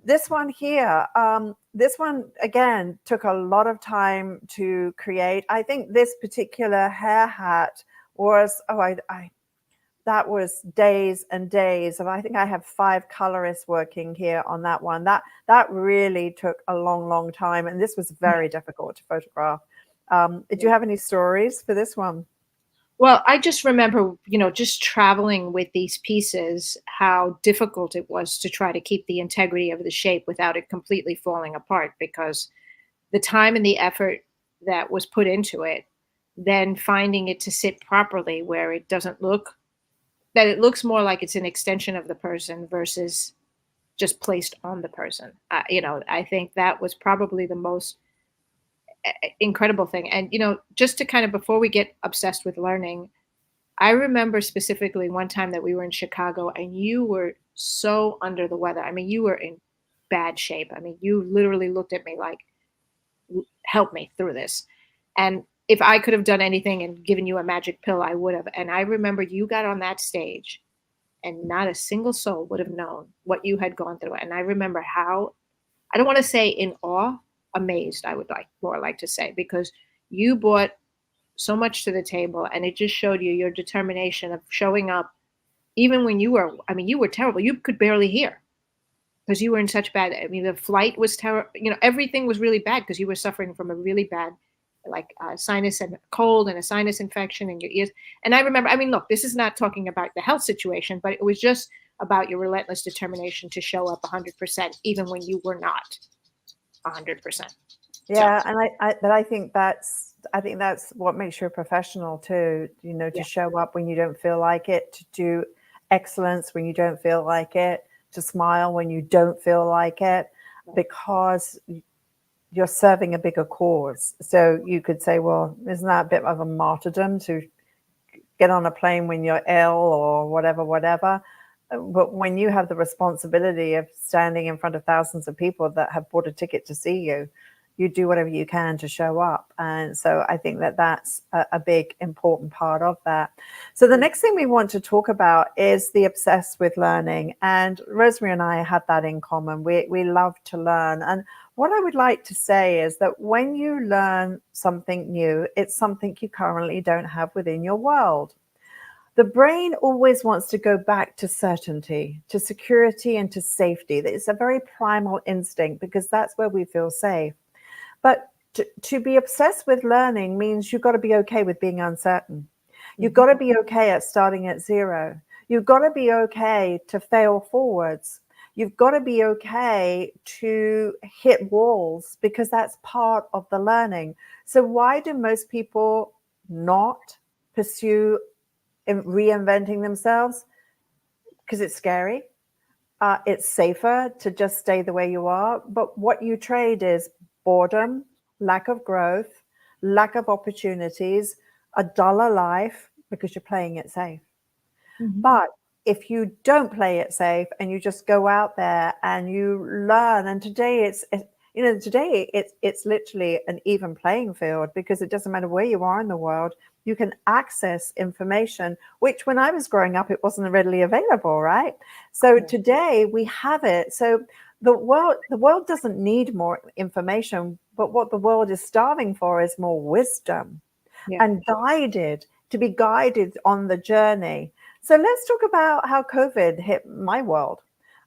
this one here, this one, again, took a lot of time to create. I think this particular hair hat was, that was days and days. And I think I have 5 colorists working here on that one. That really took a long, long time. And this was very difficult to photograph. Did you have any stories for this one? Well, I just remember, just traveling with these pieces, how difficult it was to try to keep the integrity of the shape without it completely falling apart, because the time and the effort that was put into it, then finding it to sit properly where it doesn't look, that it looks more like it's an extension of the person versus just placed on the person. I think that was probably the most incredible thing. And, just to kind of, before we get obsessed with learning, I remember specifically one time that we were in Chicago and you were so under the weather. I mean, you were in bad shape. I mean, you literally looked at me like, help me through this. And if I could have done anything and given you a magic pill, I would have. And I remember you got on that stage and not a single soul would have known what you had gone through. And I remember how, I don't want to say in awe, amazed, I would like to say, because you brought so much to the table and it just showed you your determination of showing up even when you were, I mean, you were terrible. You could barely hear because you were in such bad, I mean, the flight was terrible. You know, everything was really bad because you were suffering from a really bad, like sinus and cold and a sinus infection in your ears. And I remember, I mean, look, this is not talking about the health situation, but it was just about your relentless determination to show up 100%, even when you were not 100%. Yeah, and I think that's what makes you a professional too. You know, to show up when you don't feel like it, to do excellence when you don't feel like it, to smile when you don't feel like it, because you're serving a bigger cause. So you could say, well, isn't that a bit of a martyrdom to get on a plane when you're ill or whatever? But when you have the responsibility of standing in front of thousands of people that have bought a ticket to see you, you do whatever you can to show up. And so I think that that's a big, important part of that. So the next thing we want to talk about is the obsessed with learning. And Rosemary and I have that in common. We love to learn. And what I would like to say is that when you learn something new, it's something you currently don't have within your world. The brain always wants to go back to certainty, to security, and to safety. It's a very primal instinct because that's where we feel safe. But to be obsessed with learning means you've got to be okay with being uncertain. You've got to be okay at starting at zero. You've got to be okay to fail forwards. You've got to be okay to hit walls because that's part of the learning. So why do most people not pursue reinventing themselves? Because it's scary. It's safer to just stay the way you are. But what you trade is boredom, lack of growth, lack of opportunities, a duller life because you're playing it safe. But if you don't play it safe and you just go out there and you learn, and today it's literally an even playing field because it doesn't matter where you are in the world, you can access information, which when I was growing up, it wasn't readily available, right? So today we have it. So the world doesn't need more information, but what the world is starving for is more wisdom and to be guided on the journey. So let's talk about how COVID hit my world.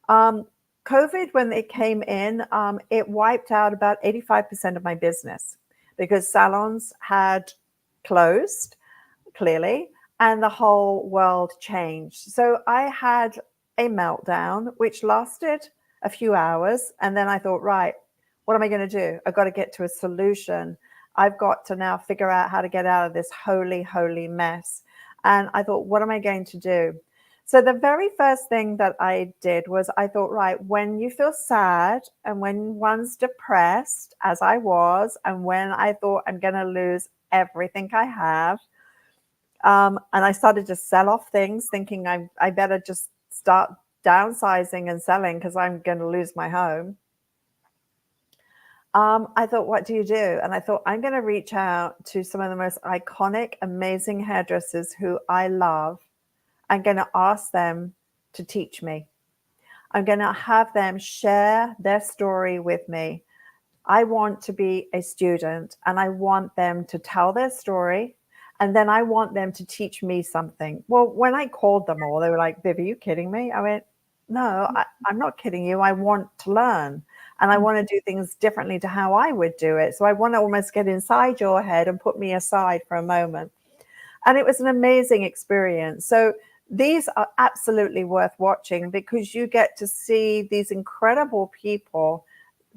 COVID, when it came in, it wiped out about 85% of my business because salons had closed, clearly, and the whole world changed. So I had a meltdown, which lasted a few hours. And then I thought, right, what am I going to do? I've got to get to a solution. I've got to now figure out how to get out of this holy, holy mess. And I thought, what am I going to do? So the very first thing that I did was I thought, right, when you feel sad and when one's depressed, as I was, and when I thought I'm going to lose everything I have, and I started to sell off things thinking I better just start downsizing and selling because I'm going to lose my home. I thought, what do you do? And I thought, I'm going to reach out to some of the most iconic, amazing hairdressers who I love. I'm going to ask them to teach me. I'm going to have them share their story with me. I want to be a student and I want them to tell their story. And then I want them to teach me something. Well, when I called them all, they were like, Viv, are you kidding me? I went, no, I'm not kidding you. I want to learn. And I want to do things differently to how I would do it. So I want to almost get inside your head and put me aside for a moment. And it was an amazing experience. So these are absolutely worth watching because you get to see these incredible people,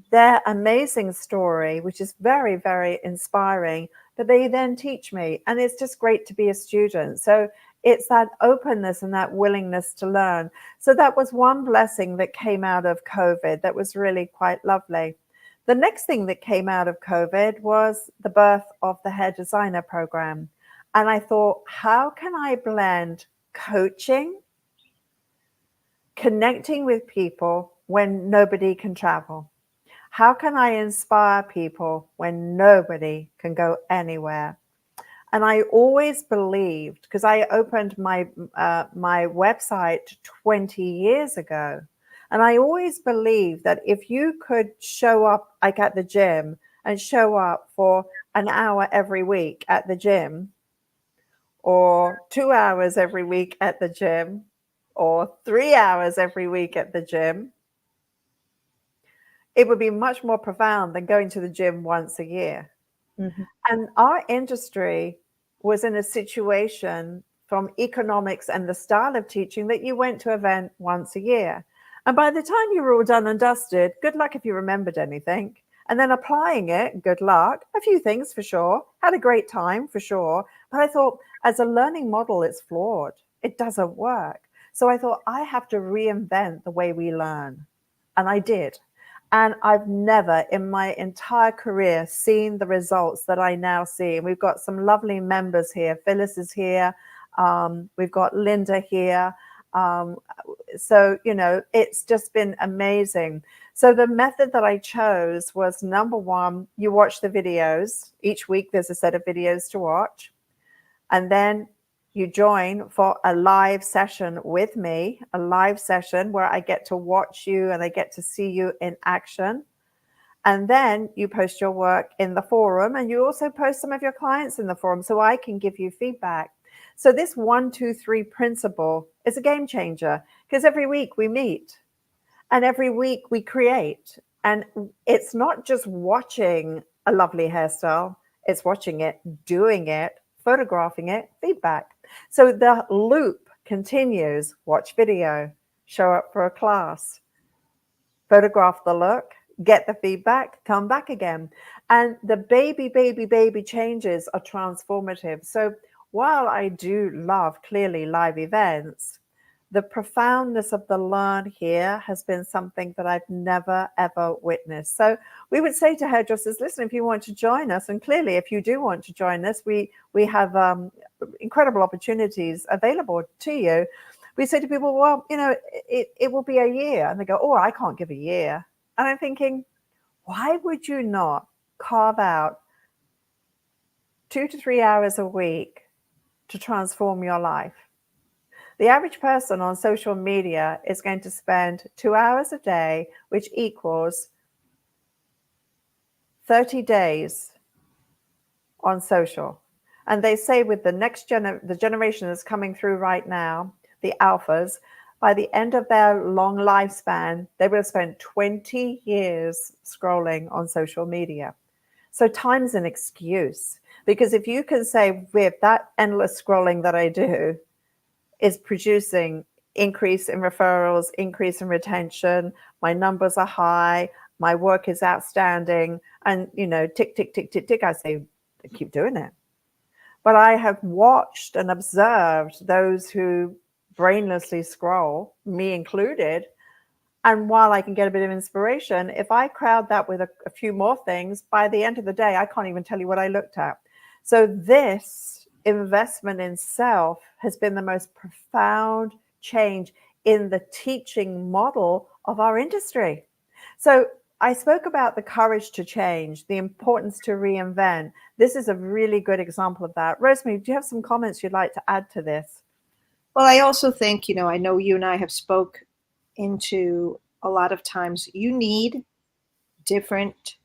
their amazing story, which is very, very inspiring, but they then teach me. And it's just great to be a student. So it's that openness and that willingness to learn. So that was one blessing that came out of COVID that was really quite lovely. The next thing that came out of COVID was the birth of the hair designer program. And I thought, how can I blend coaching, connecting with people, when nobody can travel? How can I inspire people when nobody can go anywhere? And I always believed, because I opened my website 20 years ago, and I always believed that if you could show up like at the gym and show up for an hour every week at the gym, or 2 hours every week at the gym, or 3 hours every week at the gym, it would be much more profound than going to the gym once a year. Mhm. And our industry was in a situation from economics and the style of teaching that you went to an event once a year. And by the time you were all done and dusted, good luck if you remembered anything. And then applying it, good luck. A few things for sure. Had a great time for sure. But I thought, as a learning model, it's flawed. It doesn't work. So I thought, I have to reinvent the way we learn. And I did. And I've never in my entire career seen the results that I now see. And we've got some lovely members here. Phyllis is here. We've got Linda here. Um, so, it's just been amazing. So the method that I chose was, number one, you watch the videos. Each week there's a set of videos to watch. And then you join for a live session with me, a live session where I get to watch you and I get to see you in action. And then you post your work in the forum, and you also post some of your clients in the forum so I can give you feedback. So this 1, 2, 3 principle is a game changer, because every week we meet and every week we create. And it's not just watching a lovely hairstyle, it's watching it, doing it, photographing it, feedback. So the loop continues. Watch video, show up for a class, photograph the look, get the feedback, come back again. And the baby changes are transformative. So while I do love clearly live events, the profoundness of the learn here has been something that I've never, ever witnessed. So we would say to hairdressers, listen, if you want to join us, and clearly if you do want to join us, we have incredible opportunities available to you. We say to people, well, it will be a year. And they go, oh, I can't give a year. And I'm thinking, why would you not carve out 2 to 3 hours a week to transform your life? The average person on social media is going to spend 2 hours a day, which equals 30 days on social. And they say with the the generation that's coming through right now, the alphas, by the end of their long lifespan, they will spend 20 years scrolling on social media. So time's an excuse, because if you can say, with that endless scrolling that I do, is producing increase in referrals, increase in retention, my numbers are high, my work is outstanding, and tick, tick, tick, tick, tick, I say, keep doing it. But I have watched and observed those who brainlessly scroll, me included. And while I can get a bit of inspiration, if I crowd that with a few more things, by the end of the day, I can't even tell you what I looked at. So this investment in self has been the most profound change in the teaching model of our industry. So I spoke about the courage to change, the importance to reinvent. This is a really good example of that. Rosemary, do you have some comments you'd like to add to this? Well, I also think, I know you and I have spoke into a lot of times you need different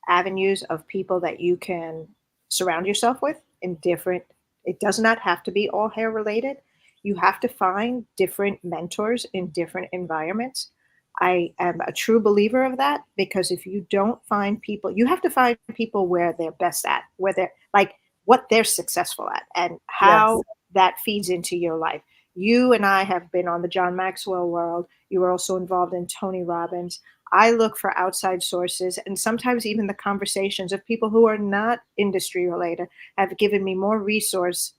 avenues of people that you can surround yourself with in different, it does not have to be all hair related. You have to find different mentors in different environments. I am a true believer of that, because if you don't find people, you have to find people where they're best at, where they're like what they're successful at, and Yes. how that feeds into your life. You and I have been on the John Maxwell world. You were also involved in Tony Robbins. I look for outside sources, and sometimes even the conversations of people who are not industry related have given me more resource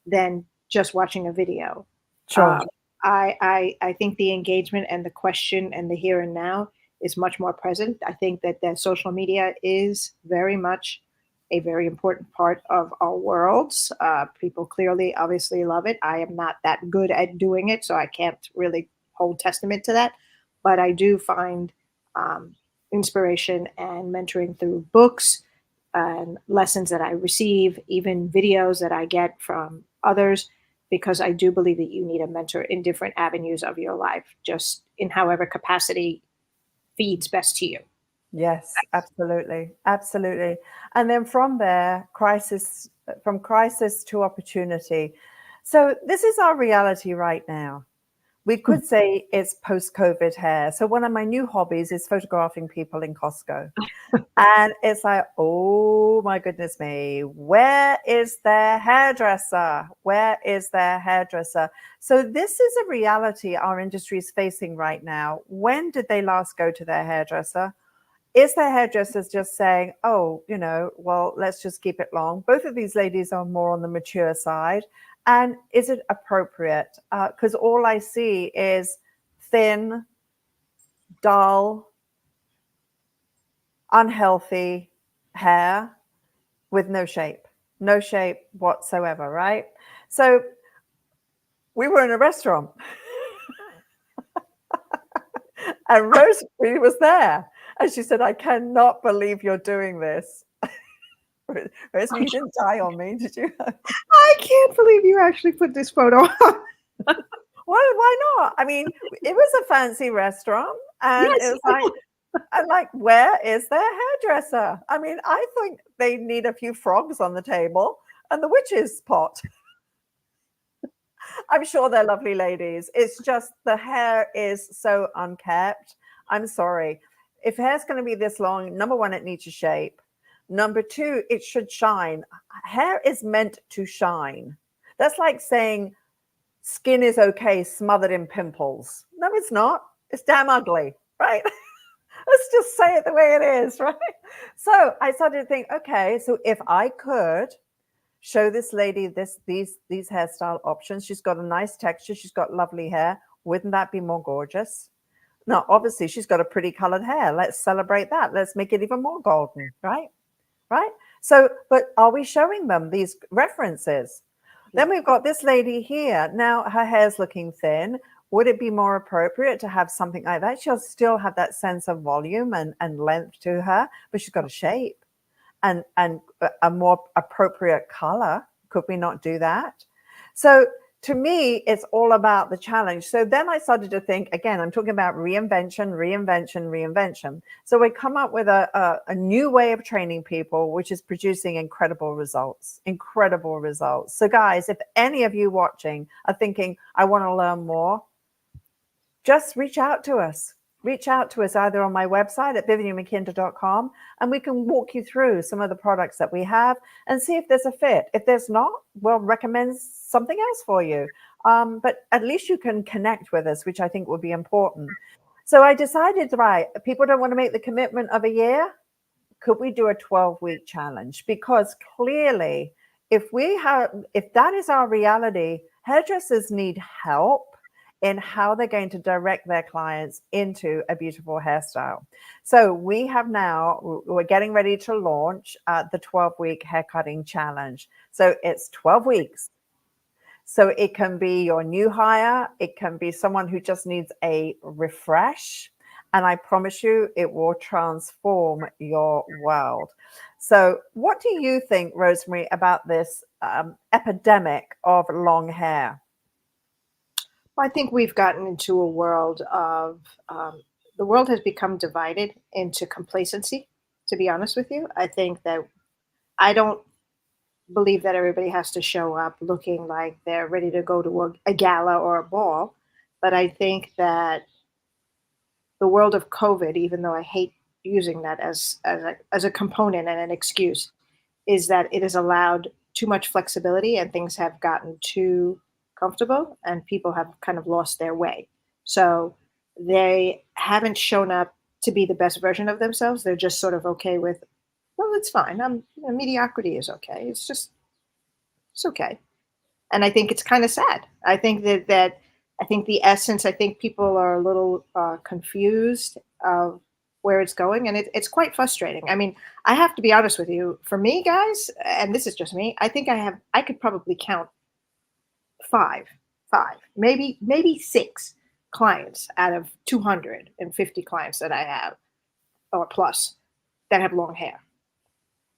than just watching a video. Sure. Um, I think the engagement and the question and the here and now is much more present. I think that social media is very much a very important part of our worlds. People clearly, obviously love it. I am not that good at doing it, so I can't really hold testament to that. but I do find um, inspiration and mentoring through books and lessons that I receive, even videos that I get from others, because I do believe that you need a mentor in different avenues of your life, just in however capacity feeds best to you. Yes, absolutely. Absolutely. And then from there, from crisis to opportunity. So this is our reality right now. We could say it's post-COVID hair. So one of my new hobbies is photographing people in Costco. And it's like, oh my goodness me, where is their hairdresser? Where is their hairdresser? So this is a reality our industry is facing right now. When did they last go to their hairdresser? Is their hairdressers just saying, oh, well, let's just keep it long? Both of these ladies are more on the mature side. And is it appropriate? Because all I see is thin, dull, unhealthy hair with no shape whatsoever, right? So we were in a restaurant and Rosemary was there. And she said, I cannot believe you're doing this. Rosemary, you didn't die on me, did you? I can't believe you actually put this photo on. Well, why not? I mean, it was a fancy restaurant, and Yes. it was like, I'm like, where is their hairdresser? I mean, I think they need a few frogs on the table and the witch's pot. I'm sure they're lovely ladies. It's just the hair is so unkept. I'm sorry. If hair's going to be this long, number one, it needs a shape. Number two, it should shine. Hair is meant to shine. That's like saying skin is okay, smothered in pimples. No, it's not. It's damn ugly, right? Let's just say it the way it is, right? So I started to think, okay, so if I could show this lady these hairstyle options, she's got a nice texture, she's got lovely hair, wouldn't that be more gorgeous? Now, obviously, she's got a pretty colored hair. Let's celebrate that. Let's make it even more golden, right? Right? So, but are we showing them these references? Then we've got this lady here. Now her hair's looking thin. Would it be more appropriate to have something like that? She'll still have that sense of volume and length to her, but she's got a shape and a more appropriate color. Could we not do that? So to me, it's all about the challenge. So then I started to think, again, I'm talking about reinvention. So we come up with a new way of training people, which is producing incredible results. So guys, if any of you watching are thinking, I want to learn more, just reach out to us. Reach out to us either on my website at vivianmckinder.com, and we can walk you through some of the products that we have and see if there's a fit. If there's not, we'll recommend something else for you. But at least you can connect with us, which I think will be important. So I decided, right, people don't want to make the commitment of a year. Could we do a 12-week challenge? Because clearly, if that is our reality, hairdressers need help in how they're going to direct their clients into a beautiful hairstyle. So we're getting ready to launch the 12-week haircutting challenge. So it's 12 weeks. So it can be your new hire. It can be someone who just needs a refresh. And I promise you, it will transform your world. So what do you think, Rosemary, about this epidemic of long hair? I think we've gotten into a world of the world has become divided into complacency. To be honest with you, I think that I don't believe that everybody has to show up looking like they're ready to go to a gala or a ball. But I think that the world of COVID, even though I hate using that as a component and an excuse, is that it has allowed too much flexibility and things have gotten too comfortable and people have kind of lost their way. So they haven't shown up to be the best version of themselves. They're just sort of okay with, well, it's fine. Mediocrity is okay. It's okay. And I think it's kind of sad. I think that I think the essence. I think people are a little confused of where it's going, and it's quite frustrating. I mean, I have to be honest with you. For me, guys, and this is just me. I think I could probably count five, maybe six clients out of 250 clients that I have, or plus, that have long hair.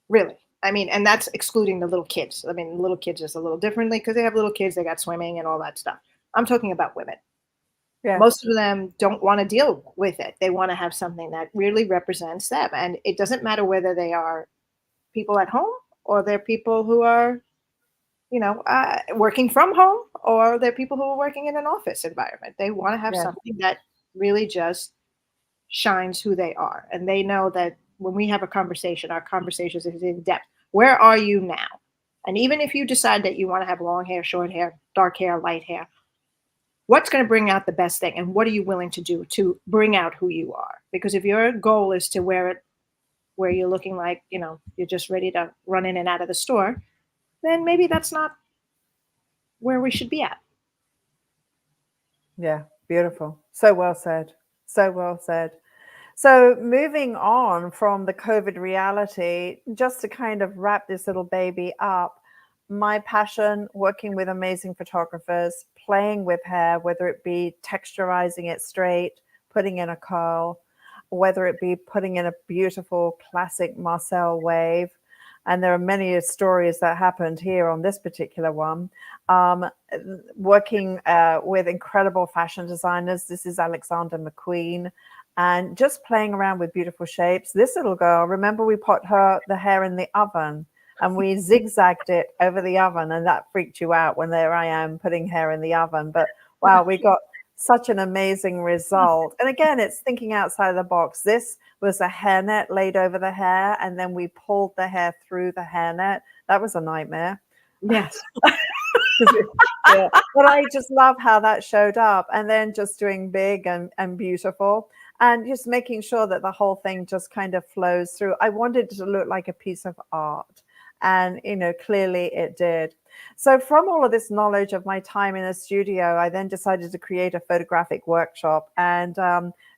Really. I mean, and that's excluding the little kids. I mean, little kids is a little differently because they have little kids, they got swimming and all that stuff. I'm talking about women. Yeah. Most of them don't want to deal with it. They want to have something that really represents them. And it doesn't matter whether they are people at home or they're people who are, working from home, or they're people who are working in an office environment. They want to have Yeah. something that really just shines who they are. And they know that when we have a conversation, our conversation is in depth. Where are you now? And even if you decide that you want to have long hair, short hair, dark hair, light hair, what's going to bring out the best thing? And what are you willing to do to bring out who you are? Because if your goal is to wear it where you're looking like, you're just ready to run in and out of the store, then maybe that's not where we should be at. Yeah, beautiful. So well said. So well said. So moving on from the COVID reality, just to kind of wrap this little baby up, my passion working with amazing photographers, playing with hair, whether it be texturizing it straight, putting in a curl, whether it be putting in a beautiful classic Marcel wave. And there are many stories that happened here on this particular one. Working with incredible fashion designers. This is Alexander McQueen. And just playing around with beautiful shapes. This little girl, remember we put the hair in the oven and we zigzagged it over the oven, and that freaked you out when there I am putting hair in the oven. But wow, we got such an amazing result. And again, it's thinking outside of the box. This was a hairnet laid over the hair, and then we pulled the hair through the hairnet. That was a nightmare. Yes. Yeah. But I just love how that showed up, and then just doing big and beautiful, and just making sure that the whole thing just kind of flows through. I wanted it to look like a piece of art, and clearly it did. So from all of this knowledge of my time in a studio, I then decided to create a photographic workshop, and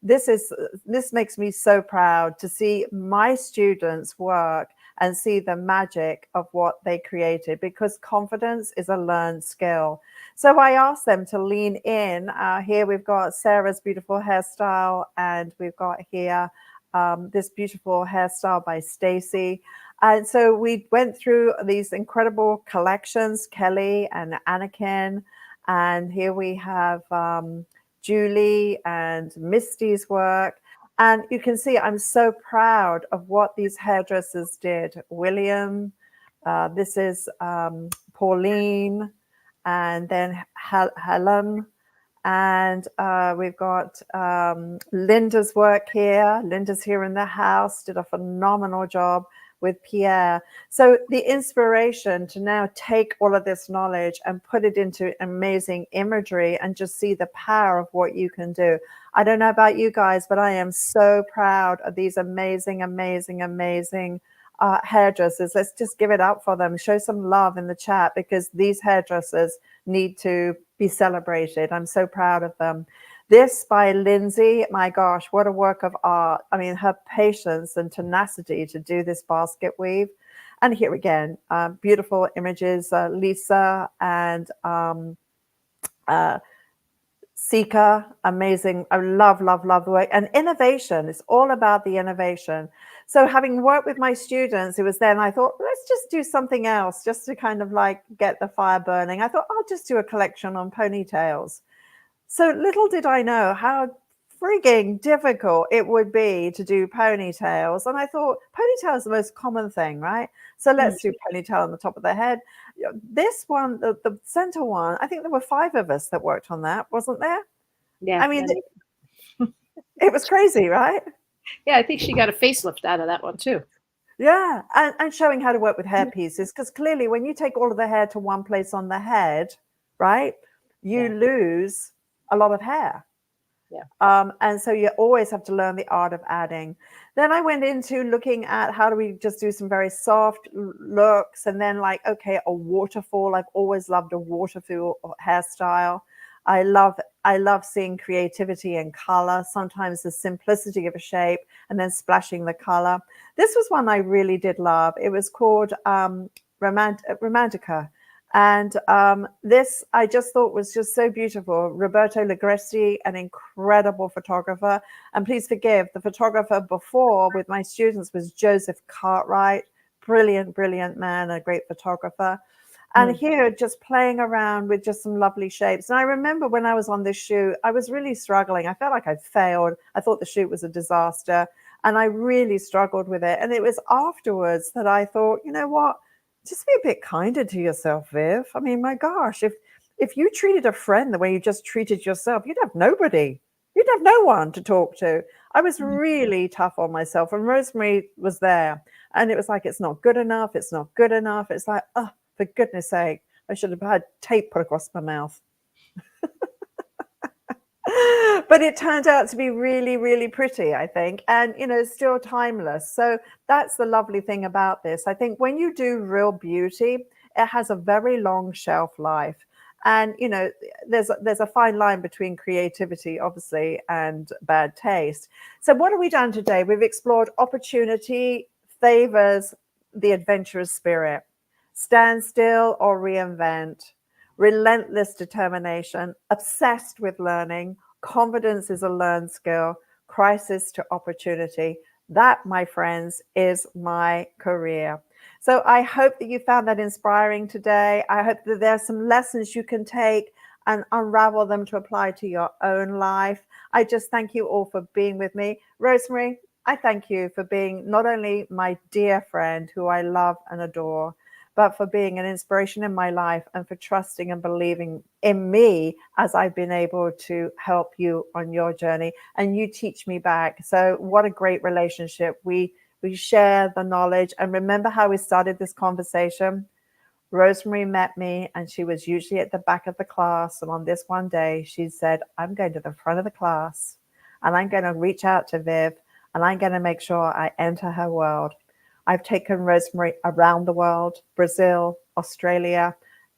this makes me so proud to see my students work and see the magic of what they created, because confidence is a learned skill. So I asked them to lean in. Here we've got Sarah's beautiful hairstyle, and we've got here this beautiful hairstyle by Stacy. And so we went through these incredible collections, Kelly and Anakin. And here we have Julie and Misty's work. And you can see I'm so proud of what these hairdressers did. William, this is Pauline, and then Helen. And we've got Linda's work here. Linda's here in the house, did a phenomenal job with Pierre. So the inspiration to now take all of this knowledge and put it into amazing imagery and just see the power of what you can do. I don't know about you guys, but I am so proud of these amazing, amazing, amazing hairdressers. Let's just give it up for them. Show some love in the chat, because these hairdressers need to be celebrated. I'm so proud of them. This by Lindsay, my gosh, what a work of art. I mean, her patience and tenacity to do this basket weave. And here again, beautiful images, Lisa and Sika, amazing. I love, love, love the work. And innovation, it's all about the innovation. So having worked with my students, it was then I thought, let's just do something else just to kind of like get the fire burning. I thought, I'll just do a collection on ponytails. So little did I know how frigging difficult it would be to do ponytails. And I thought ponytail is the most common thing, right? So let's do ponytail on the top of the head. This one, the center one, I think there were 5 of us that worked on that, wasn't there? Yeah. I mean, it was crazy, right? Yeah, I think she got a facelift out of that one too. Yeah, and showing how to work with hair pieces, because clearly when you take all of the hair to one place on the head, right, you lose a lot of hair. Yeah. And so you always have to learn the art of adding. Then I went into looking at how do we just do some very soft looks, and then like, okay, a waterfall. I've always loved a waterfall hairstyle. I love seeing creativity and color, sometimes the simplicity of a shape and then splashing the color. This was one I really did love. It was called Romantica. And this I just thought was just so beautiful. Roberto Ligresti, an incredible photographer. And please forgive, the photographer before with my students was Joseph Cartwright. Brilliant, brilliant man, a great photographer. And here, just playing around with just some lovely shapes. And I remember when I was on this shoot, I was really struggling. I felt like I'd failed. I thought the shoot was a disaster. And I really struggled with it. And it was afterwards that I thought, you know what? Just be a bit kinder to yourself, Viv. I mean, my gosh, if you treated a friend the way you just treated yourself, you'd have nobody. You'd have no one to talk to. I was really tough on myself. And Rosemary was there. And it was like, it's not good enough. It's not good enough. It's like, oh, for goodness sake, I should have had tape put across my mouth. But it turned out to be really, really pretty, I think, and, you know, still timeless. So that's the lovely thing about this. I think when you do real beauty, it has a very long shelf life. And, you know, there's a fine line between creativity, obviously, and bad taste. So what have we done today? We've explored opportunity favors the adventurous spirit, stand still or reinvent, relentless determination, obsessed with learning. Confidence is a learned skill, crisis to opportunity. That, my friends, is my career. So I hope that you found that inspiring today. I hope that there's some lessons you can take and unravel them to apply to your own life. I just thank you all for being with me. Rosemary, I thank you for being not only my dear friend who I love and adore, but for being an inspiration in my life and for trusting and believing in me as I've been able to help you on your journey. And you teach me back. So what a great relationship. We share the knowledge. And remember how we started this conversation? Rosemary met me and she was usually at the back of the class. And on this one day, she said, I'm going to the front of the class and I'm going to reach out to Viv and I'm going to make sure I enter her world. I've taken Rosemary around the world, Brazil, Australia.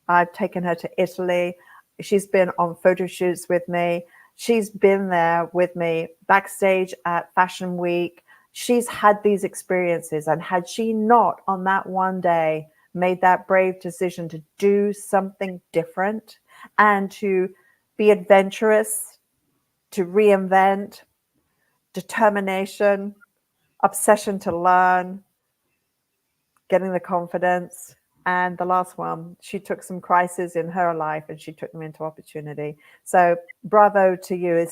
I've taken her to Italy. She's been on photo shoots with me. She's been there with me backstage at Fashion Week. She's had these experiences. And had she not on that one day made that brave decision to do something different and to be adventurous, to reinvent, determination, obsession to learn, getting the confidence. And the last one, she took some crises in her life and she took them into opportunity. So bravo to you.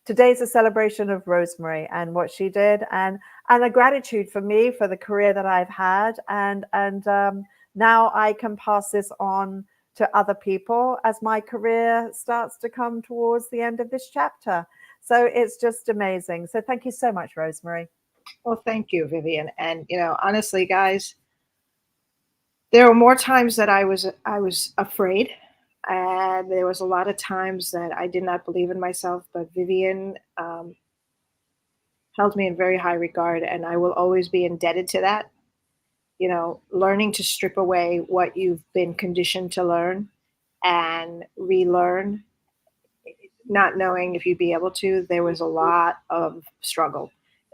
Today's a celebration of Rosemary and what she did, and a gratitude for me for the career that I've had. And now I can pass this on to other people as my career starts to come towards the end of this chapter. So it's just amazing. So thank you so much, Rosemary. Well, thank you, Vivian. And, you know, honestly, guys, there were more times that I was afraid, and there was a lot of times that I did not believe in myself. But Vivian held me in very high regard, and I will always be indebted to that. You know, learning to strip away what you've been conditioned to learn and relearn, not knowing if you'd be able to. There was a lot of struggle,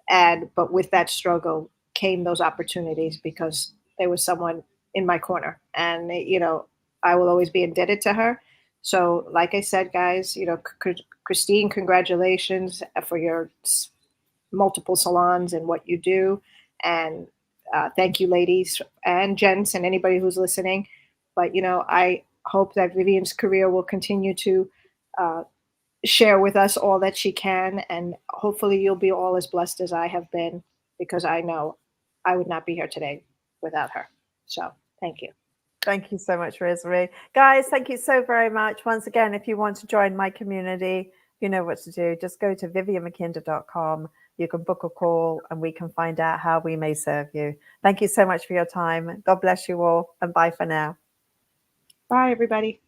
but with that struggle came those opportunities because there was someone in my corner, and you know, I will always be indebted to her. So like I said, guys, you know, Christine, congratulations for your multiple salons and what you do, and thank you, ladies and gents and anybody who's listening. But you know, I hope that Vivian's career will continue to share with us all that she can, and hopefully you'll be all as blessed as I have been, because I know I would not be here today without her. So thank you. Thank you so much, Rosemary. Guys, thank you so very much. Once again, if you want to join my community, you know what to do. Just go to vivianmckinder.com. You can book a call and we can find out how we may serve you. Thank you so much for your time. God bless you all, and bye for now. Bye, everybody.